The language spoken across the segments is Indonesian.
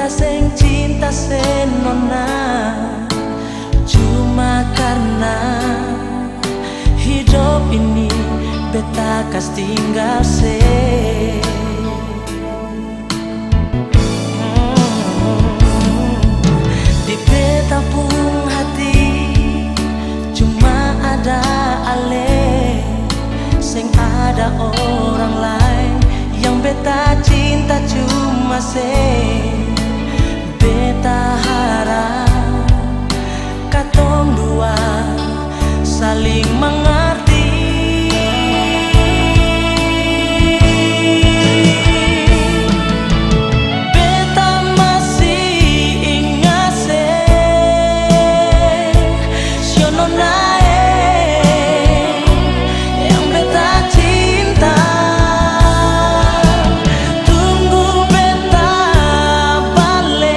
sing cinta senona, cuma karena hidup ini beta kas tinggal se. Di beta pun hati cuma ada ale, sing ada orang lain yang beta cinta cuma se. Beta harap katong dua saling mengerti. Beta masih ingat se sionona yang beta cinta. Tunggu beta balik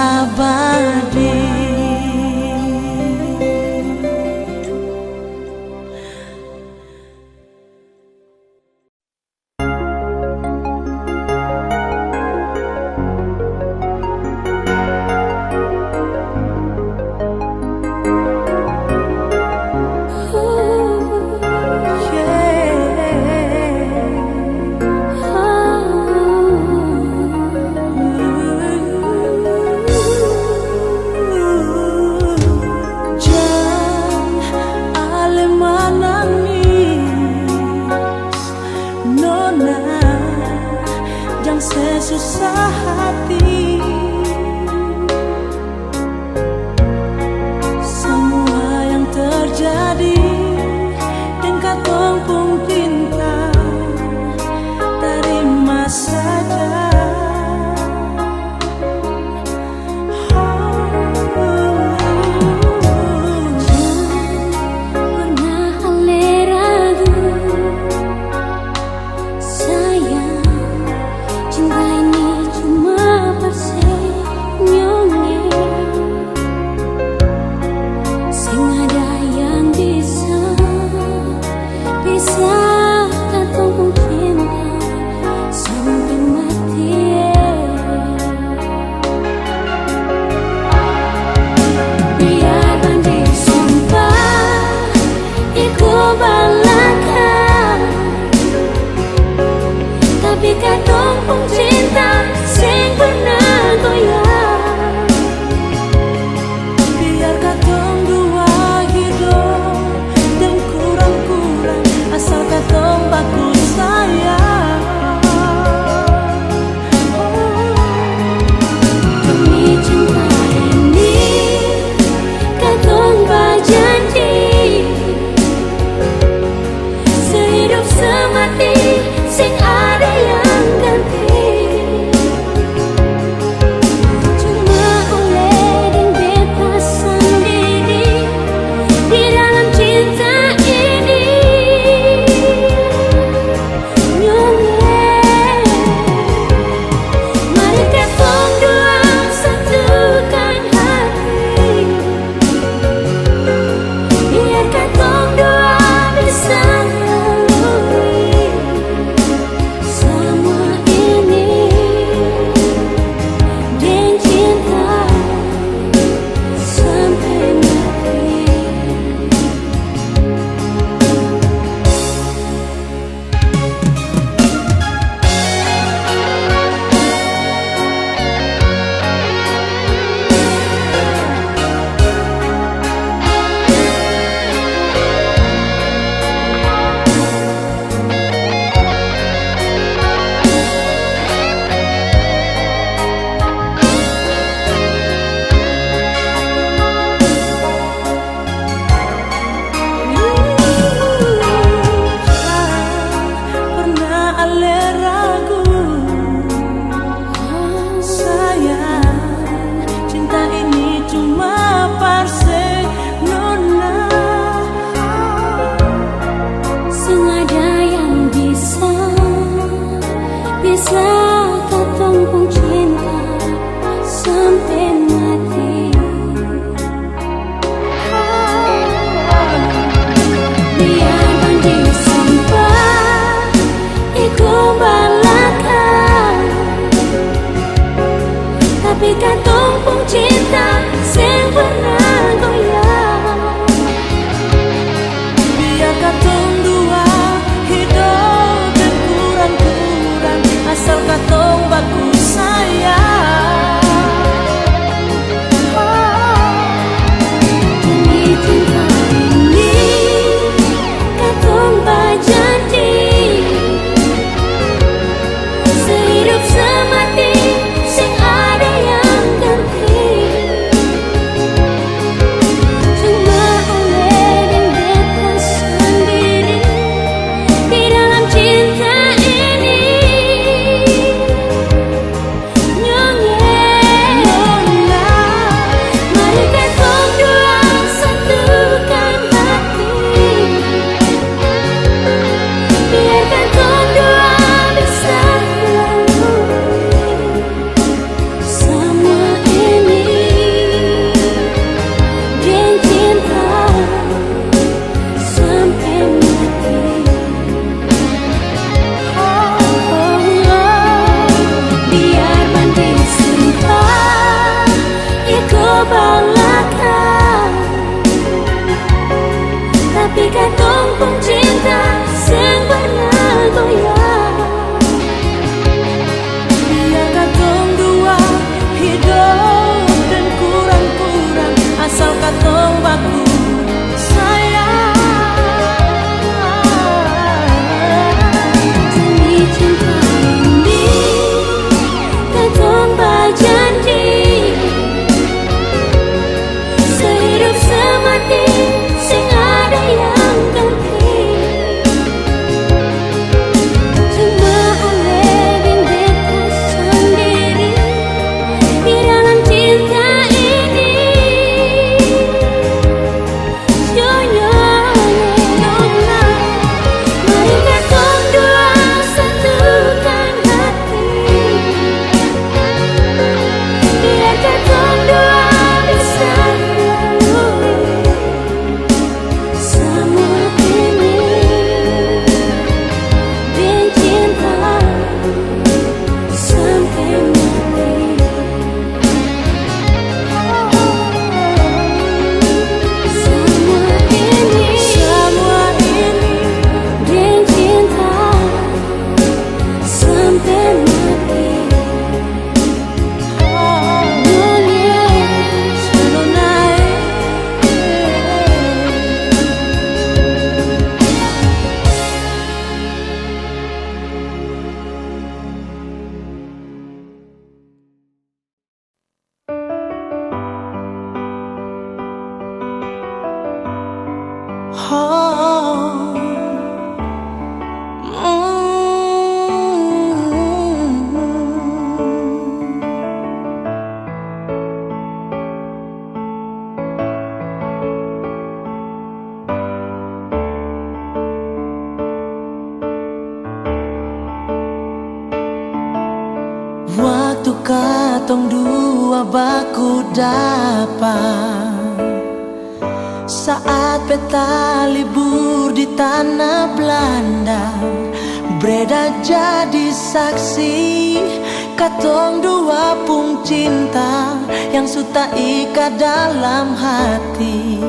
abadi. Sesusah hati, semua yang terjadi dengan tumpung cinta, terima saja. Cinta ini cuma katong pun cinta sing pernah goyah. Biar katong dua hidup dan kurang-kurang asal katong baku sayang. Demi cinta ini katong berjanji sehidup semati sing ada yang ganti. Cuma oleh bintang sendiri di dalam cinta ini. Mari katong dua satukan hati. Biar katong dua bisa lalui semua ini dan cinta sampai mati. Semua ini dan cinta sampai mati. Dunia selalu naik. Waktu katong dua baku dapat, saat peta libur di tanah Belanda, Breda jadi saksi katong dua pung cinta yang suta ikat dalam hati.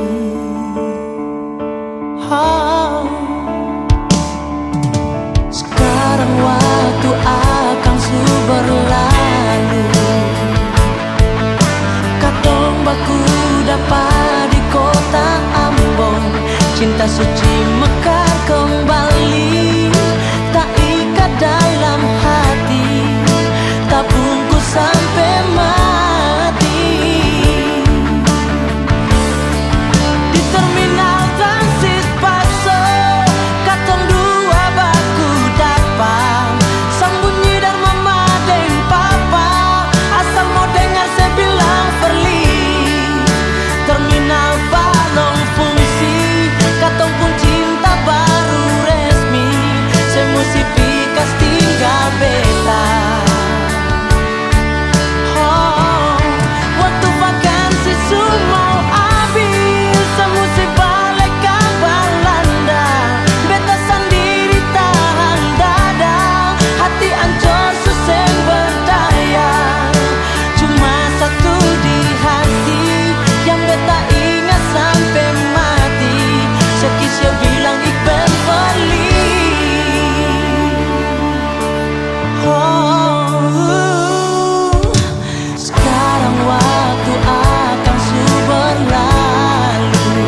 Sekarang waktu akan berlalu, katong baku dapat di kota Ambon, cinta suci mekar kembali, tak ikat dalam hati, tak bungkus sampai mati. Di terminal transit Paso, katong dua baku dapat sambunyi dan mama deng papa, asal mau dengar saya bilang perli. Terminal balong fungsi, katong pun cinta baru resmi, saya mesti pikas tinggal beta. Waktu vakansi semua habis, saya mesti balik ke Belanda, beta sendiri tahan dada, hati ancur suseng berdaya. Cuma satu di hati yang beta ingat sampai mati, sekisya bilang Iqbal Fadli. Sekarang waktu akan berlalu,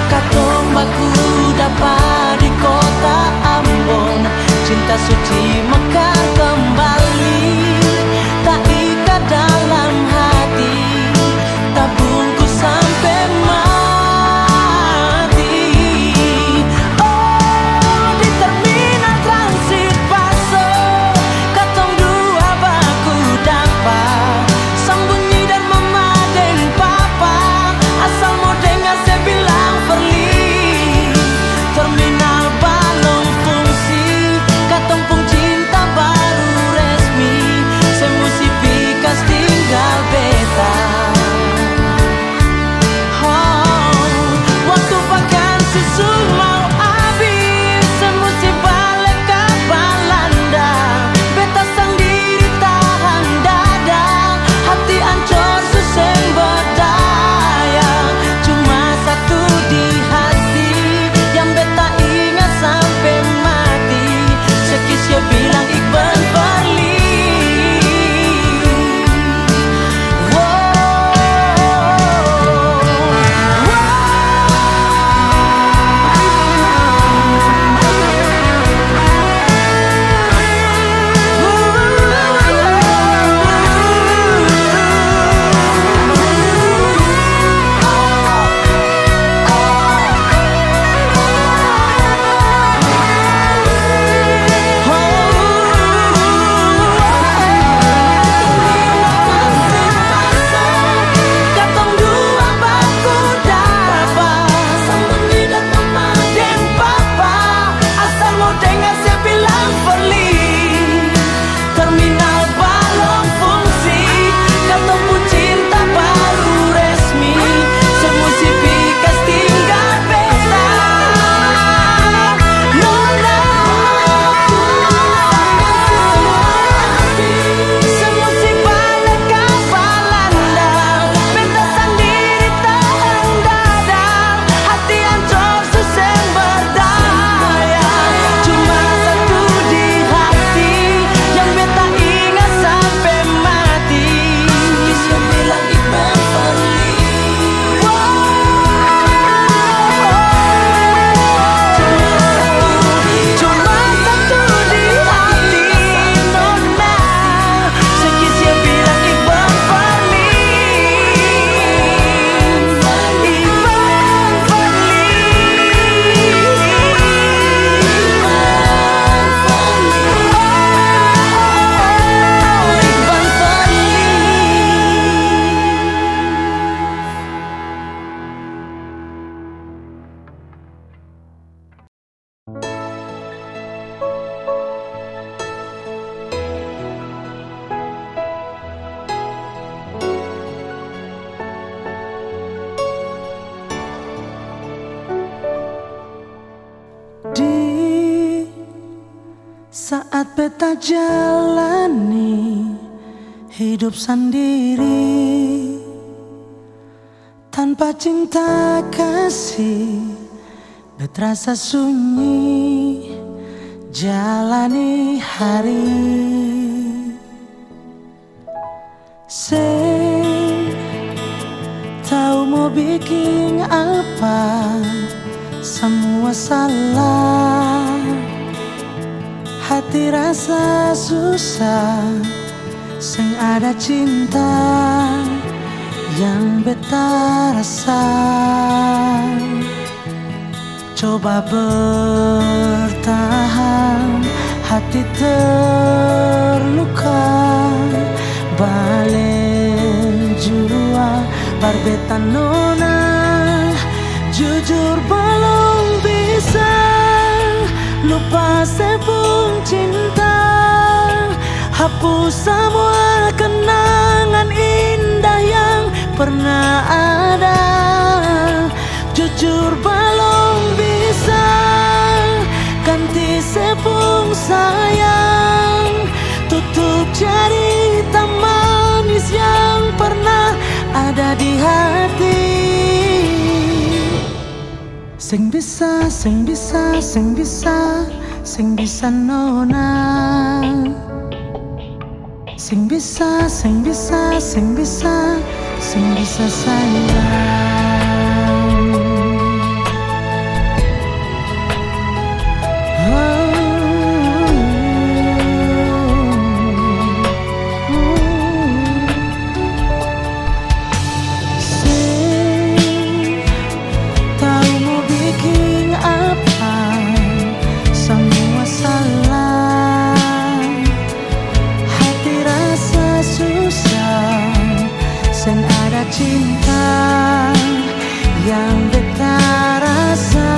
katong baku dapat di kota Ambon, cinta suci mekar kembali, tak ikat dalam hati, tak bungkus sampai mati. Di terminal transit Paso, katong dua baku dapat sambunyi dan mama deng papa, asal mau dengar saya bilang perli. Terminal balong fungsi, katong pun Saat beta jalani hidup sendiri tanpa cinta kasih, berasa sunyi jalani hari. Sing tahu mau bikin apa, semua salah. Hati rasa susah, sing ada cinta yang beta rasa. Coba bertahan, hati terluka, balen jua barbeta nona. Jujur belum bisa lupa sepung cinta, hapus semua kenangan indah yang pernah ada. Jujur belum bisa ganti sepung sayang, tutup cerita manis yang pernah ada di hati. Sing bisa, sing bisa, sing bisa, sing bisa nona. Sing bisa, sing bisa, sing bisa, sing bisa sayang. Cinta yang beta rasa.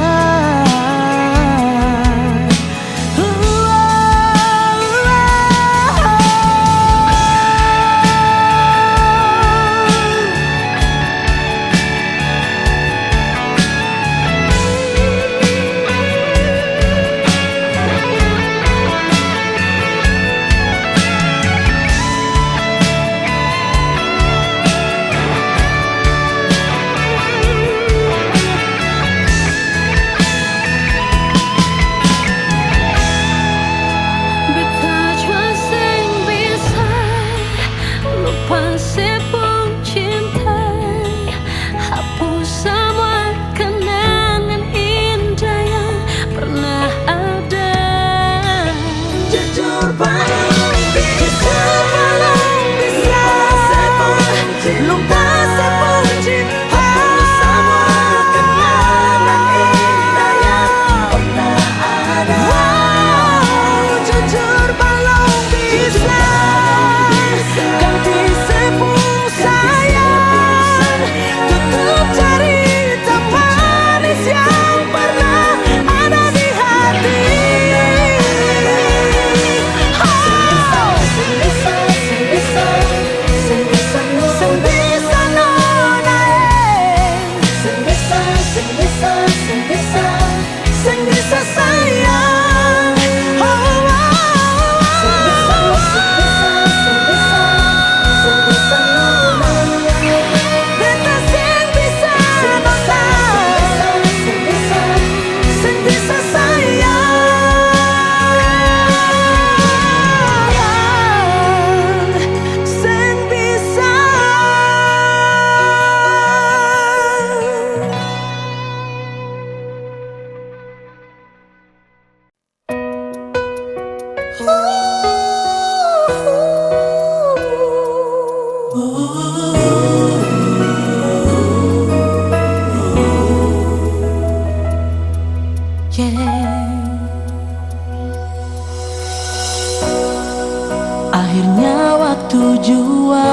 Akhirnya waktu jua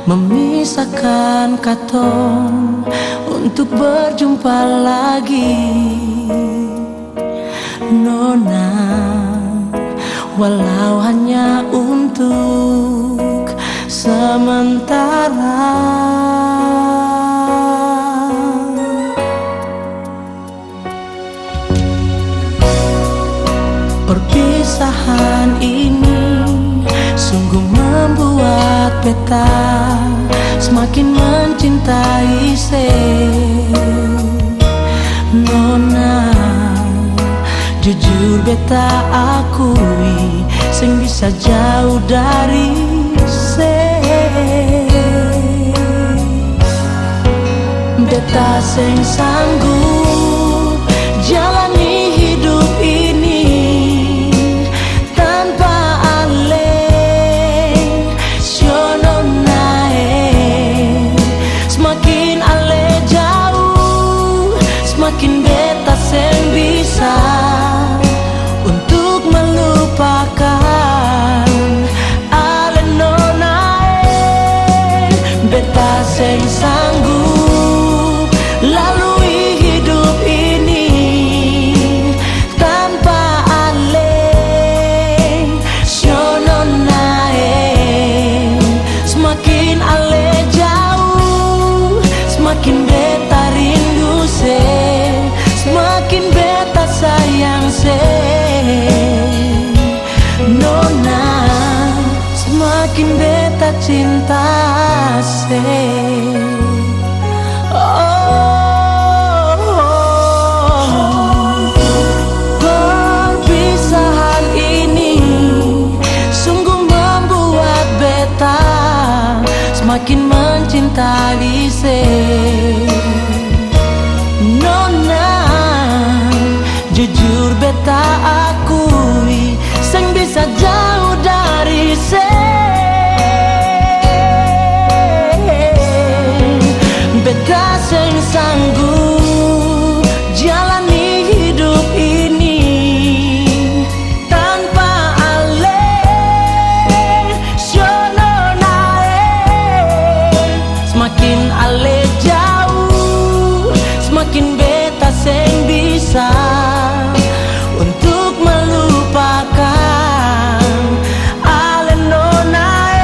memisahkan katong untuk berjumpa lagi, nona. Walau hanya untuk sementara. Perpisahan beta semakin mencintai se Nona. Jujur beta akui sing bisa jauh dari se Beta sing sanggup jalani hidup ini tanpa ale siono nae. Semakin ale jauh, semakin beta sing bisa untuk melupakan ale no nae. Beta sing sanggup lalui hidup ini tanpa ale siono nae. Semakin ale jauh, semakin beta rindu se, semakin beta sayang se Nona, semakin beta cinta se. Perpisahan ini sungguh membuat beta semakin mencintai se Nona. Jujur beta akui sing bisa jauh dari se Beta sing sanggup jalani hidup ini tanpa ale siono nae. Semakin ale jauh, semakin beta sing bisa untuk melupakan ale no nae.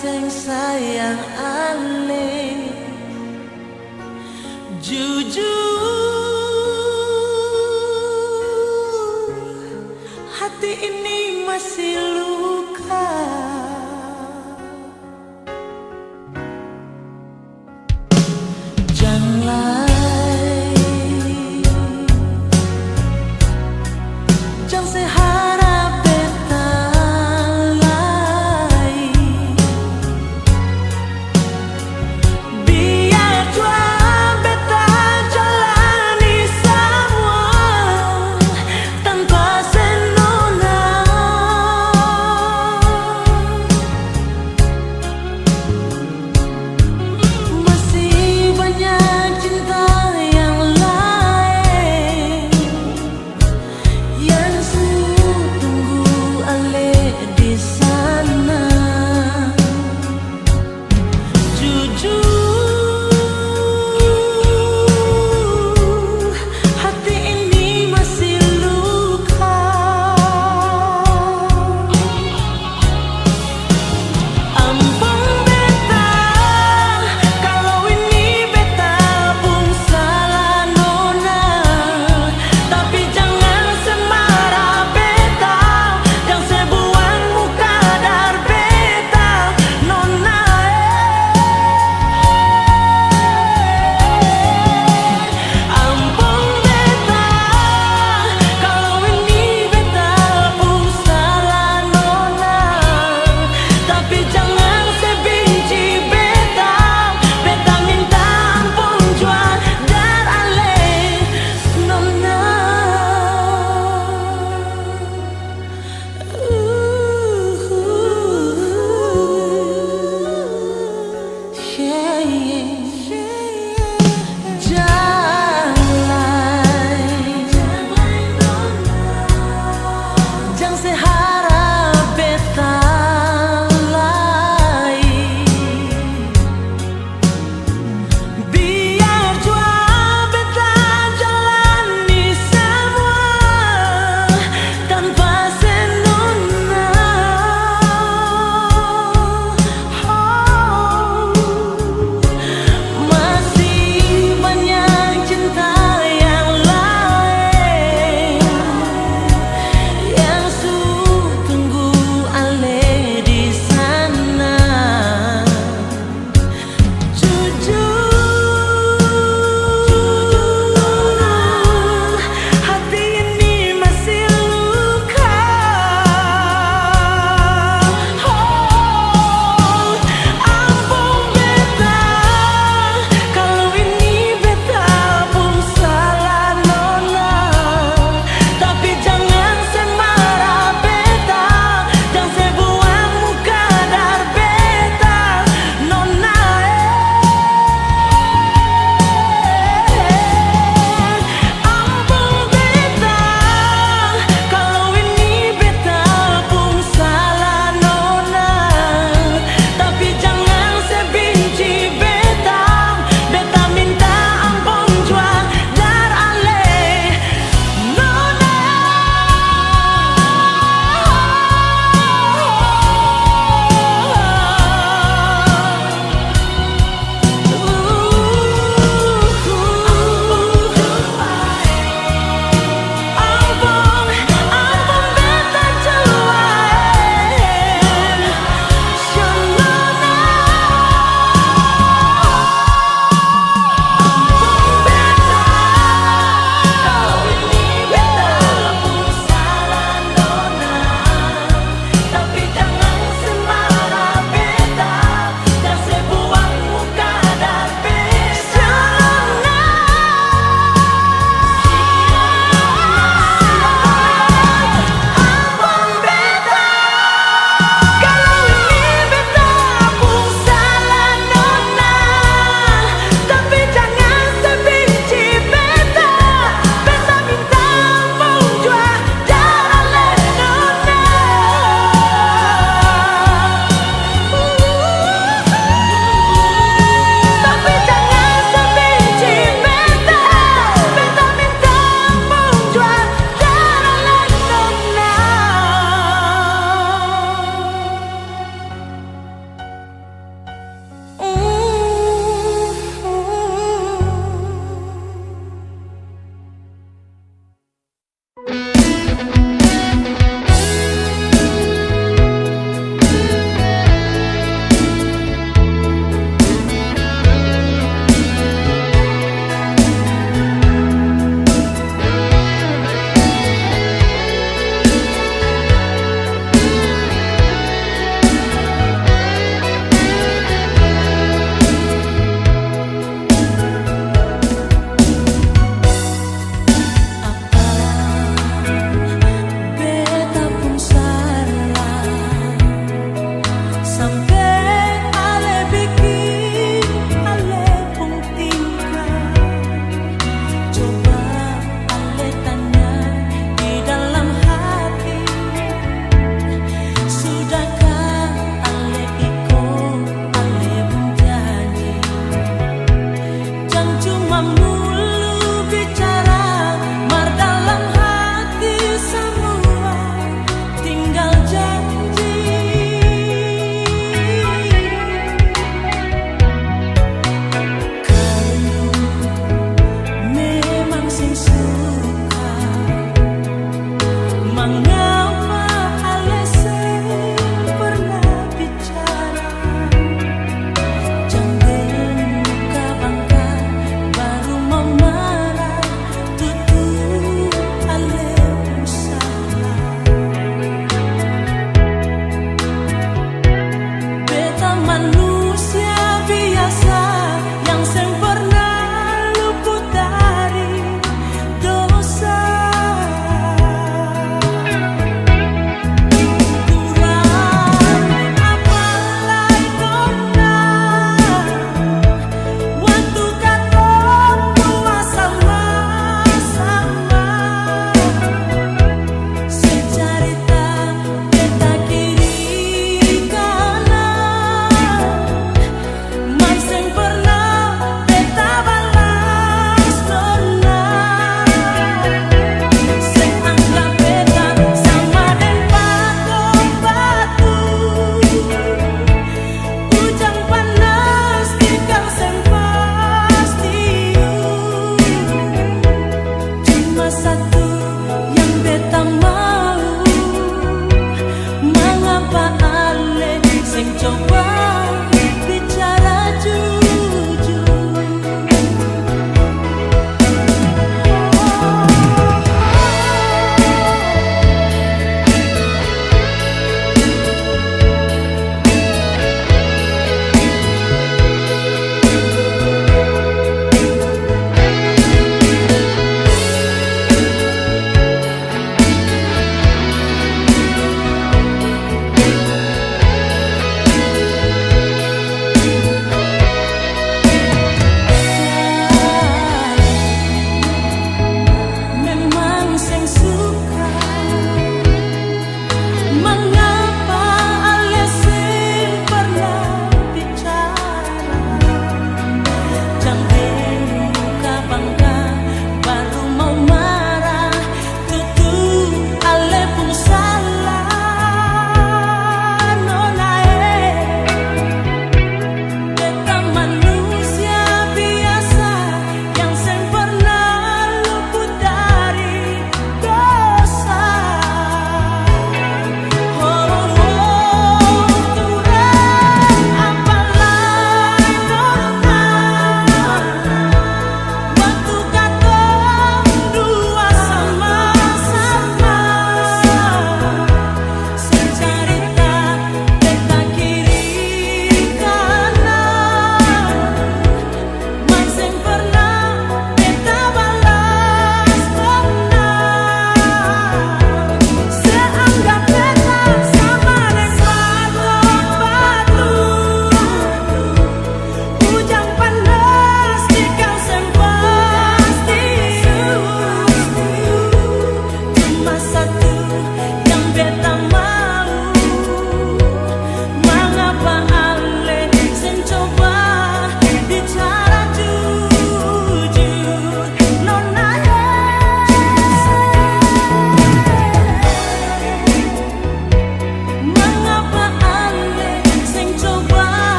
sing sayang aneh. Jujur hati ini masih luka. Jangan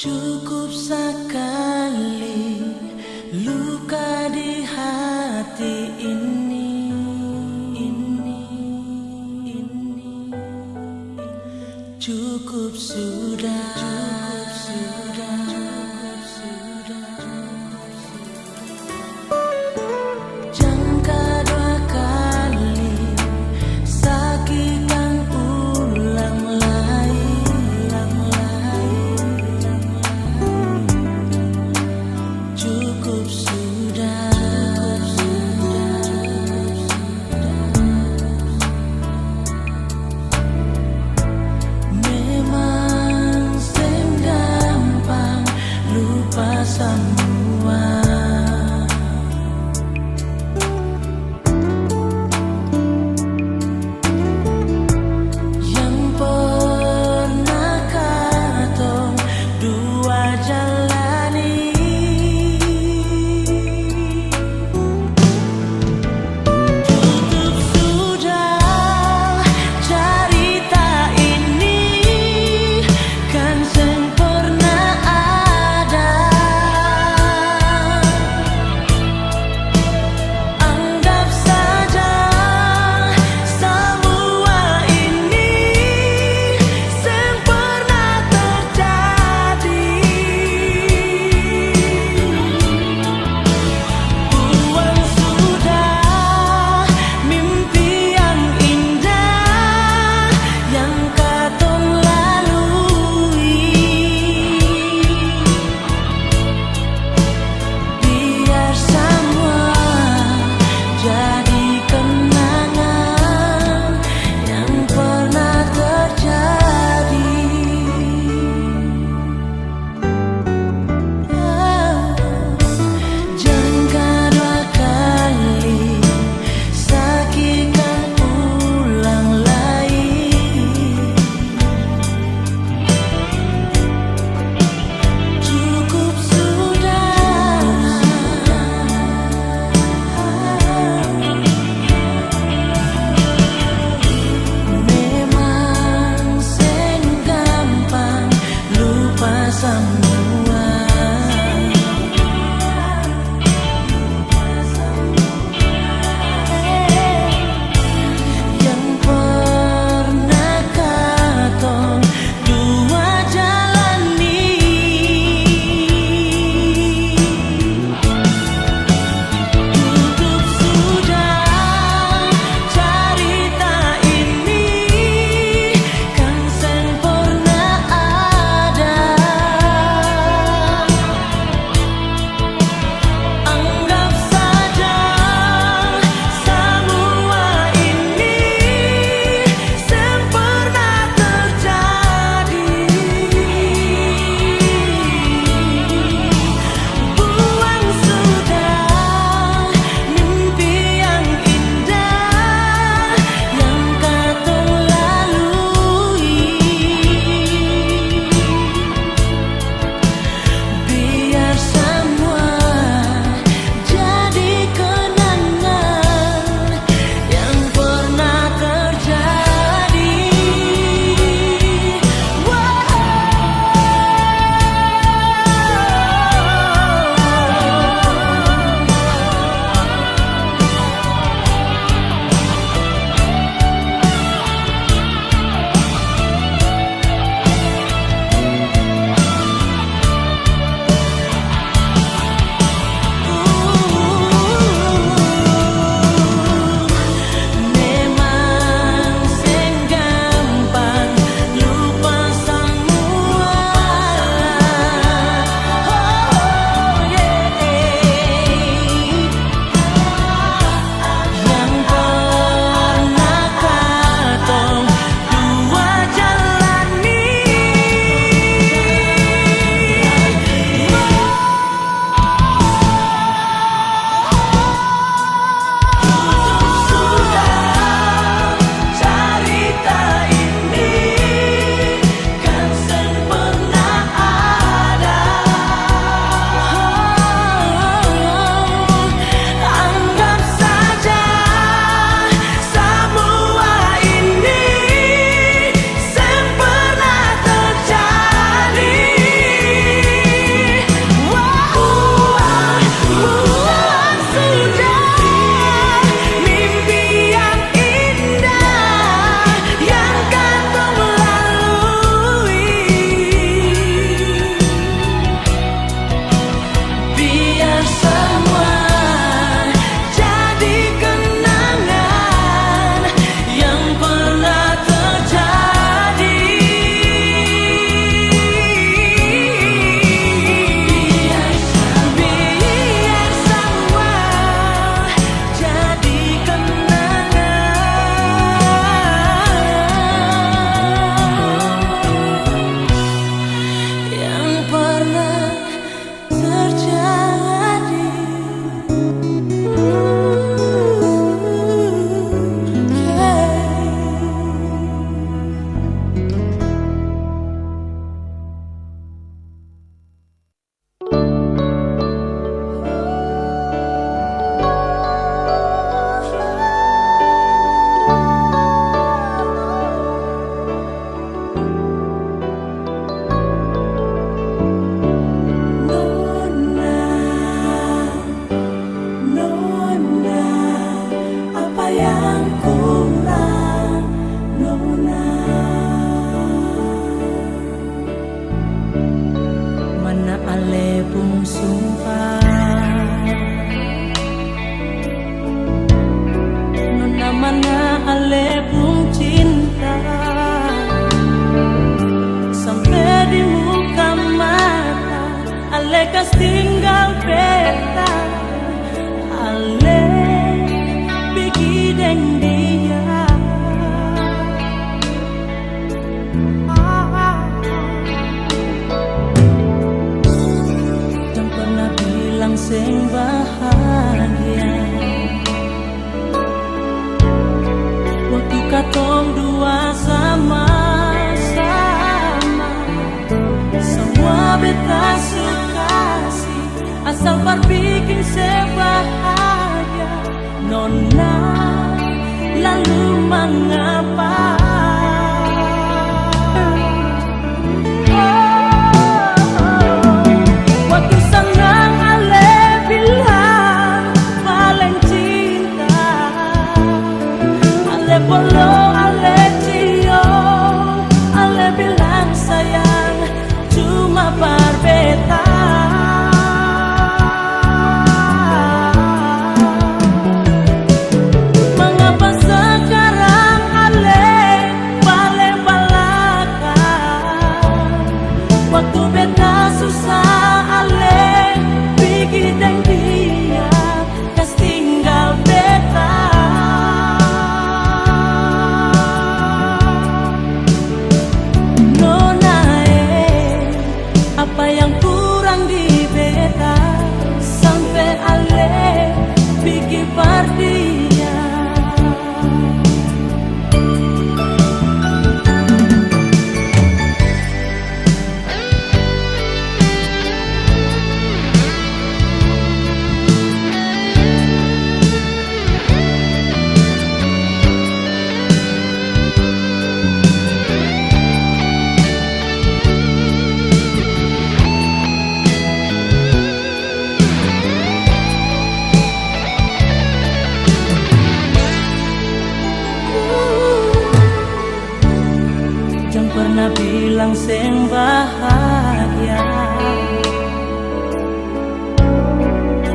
Cukup sekali luka di hati ini. Cukup sudah, cukup sudah, cukup sudah. Jangka dua kali sakit yang ulang lagi. Cukup sudah, memang ale pun cinta sampai di muka mata, ale kas tinggal peta, ale pergi dengan dia. Jangan pernah bilang sing bahagia waktu katong dua sama-sama. Semua beta suka sih, asal berbikin sebahagia. Nona, lalu mengapa? Waktu senang ale bilang paling cinta, ale bolong ale cium, ale bilang sayang cuma berbeda. Mengapa sekarang ale paling belakang? Waktu beta susah ale pergi dengan dia, kas tinggal beta. Nona, apa yang kurang di beta sampai ale pergi dia. Jangan pernah bilang sing bahagia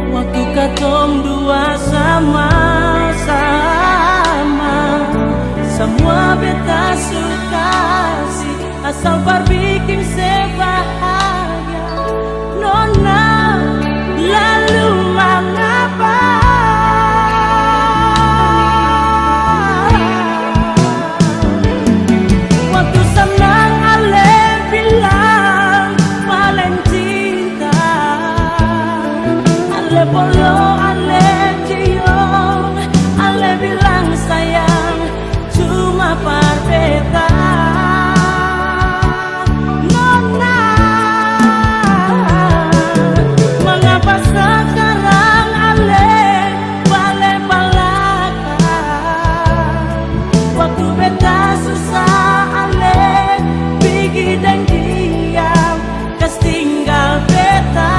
waktu katong dua sama-sama. Semua beta suka sih, asal berbikin sebahagia. Nona, lalu mengapa? Waktu senang ale bilang paling cinta, ale bolong ale cium, ale bilang sayang cuma berbeda. Nona, mengapa sekarang ale paling belakang? Waktu beta susah ale pergi dengan dia, kas tinggal beta.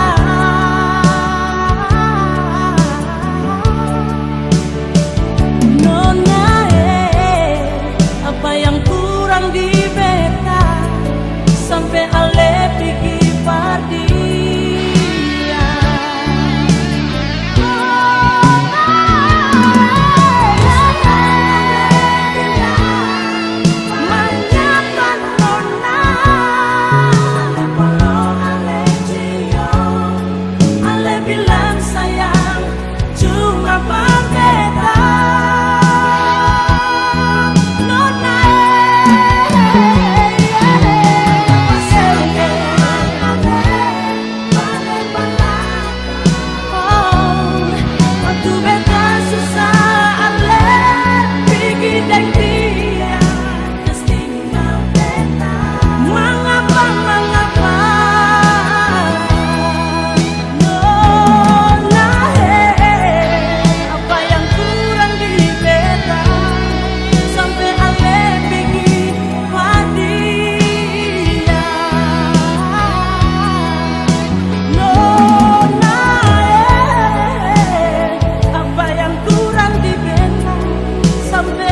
Nona, apa yang kurang di beta sampai ale pergi dia. Mengapa nona, ale bolong ale cium, ale bilang sayang cuma berbeda. Nona, waktu beta susah ale pergi dengan dia, kas tinggal beta. Mengapa, mengapa? Nona, apa yang kurang di beta sampai ale pergi dia. Nona, apa yang kurang di beta sampai